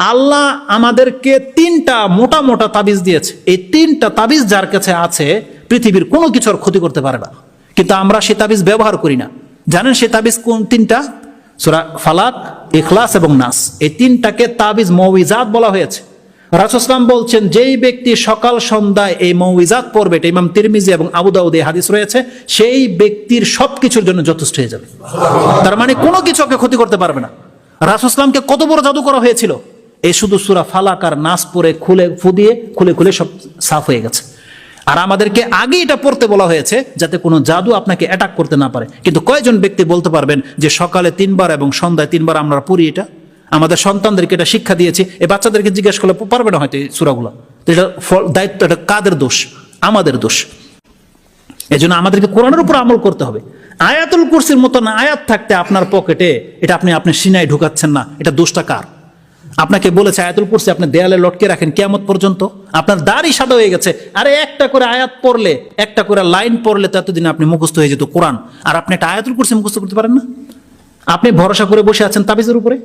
আল্লাহ আমাদেরকে তিনটা মোটা মোটা তাবিজ দিয়েছে। এই তিনটা তাবিজ যার কাছে আছে পৃথিবীর কোনো কিছুর ক্ষতি করতে পারে না, কিন্তু আমরা সে তাবিজ ব্যবহার করি না। জানেন সে তাবিজ কোন তিনটা? সূরা ফালাক, ইখলাস এবং নাস। এই তিনটাকে তাবিজ মৌইজাত বলা হয়েছে। রাসূল সাল্লাল্লাহু আলাইহি ওয়াসাল্লাম বলছেন, যেই ব্যক্তি সকাল সন্ধ্যায় এই মৌইজাত পড়বে, এটা ইমাম তিরমিজি এবং আবু দাউদে হাদিস রয়েছে, সেই ব্যক্তির সবকিছুর জন্য যথেষ্ট হয়ে যাবে। তার মানে কোনো কিছু ওকে ক্ষতি করতে পারবে না। রাসূল সাল্লাল্লাহু আলাইহি ওয়াসাল্লামকে কত বড় জাদু করা হয়েছিল, এই শুধু সূরা ফালাক আর নাস পড়ে খুলে খুলে সব সাফ হয়ে গেছে। আর আমাদেরকে আগে এটা পড়তে বলা হয়েছে যাতে কোনো জাদু আপনাকে অ্যাটাক করতে না পারে। কিন্তু কয়জন ব্যক্তি বলতে পারবেন যে সকালে 3 বার এবং সন্ধ্যায় 3 বার আমরা পড়ি? এটা আমাদের সন্তানদেরকে এটা শিক্ষা দিয়েছি। এই বাচ্চাদেরকে জিজ্ঞেস করলে পারবে না হয়তো এই সূরাগুলো। তো এটা দায়িত্ব, এটা কাদের দোষ? আমাদের দোষ। এজন্য আমাদেরকে কোরআনের উপর আমল করতে হবে। আয়াতুল কুরসির মতন আয়াত থাকতে আপনার পকেটে, এটা আপনি সিনায় ঢুকাচ্ছেন না, এটা দোষটা কার? আপনাকে বলেছে আয়াতুল কুরসি আপনি দেয়ালে লটকে রাখেন কিয়ামত পর্যন্ত, আপনার দাড়ি সাদা হয়ে গেছে। আরে একটা করে আয়াত পড়লে, একটা করে লাইন পড়লে তো এতদিন আপনি মুখস্থ হয়ে যেত কোরআন, আর আপনি একটা আয়াতুল কুরসি মুখস্থ করতে পারেন না? আপনি ভরসা করে বসে আছেন তাবিজের উপরে।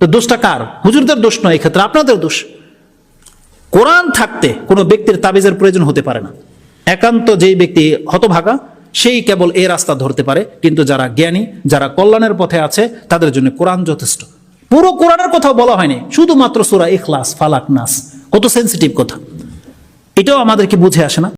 তো দোষটা কার? হুজুরদের দোষ নয়, এই ক্ষেত্রে আপনাদের দোষ। কোরআন থাকতে কোনো ব্যক্তির তাবিজের প্রয়োজন হতে পারে না। একান্ত যেই ব্যক্তি হতভাগা সেই কেবল এই রাস্তা ধরতে পারে, কিন্তু যারা জ্ঞানী, যারা কল্যাণের পথে আছে তাদের জন্য কোরআন যথেষ্ট। পুরো কোরআনের কথাও বলা হয়নি, শুধুমাত্র সূরা ইখলাস, ফালাক, নাস। কত সেনসিটিভ কথা, এটাও আমাদেরকে বুঝে আসে না।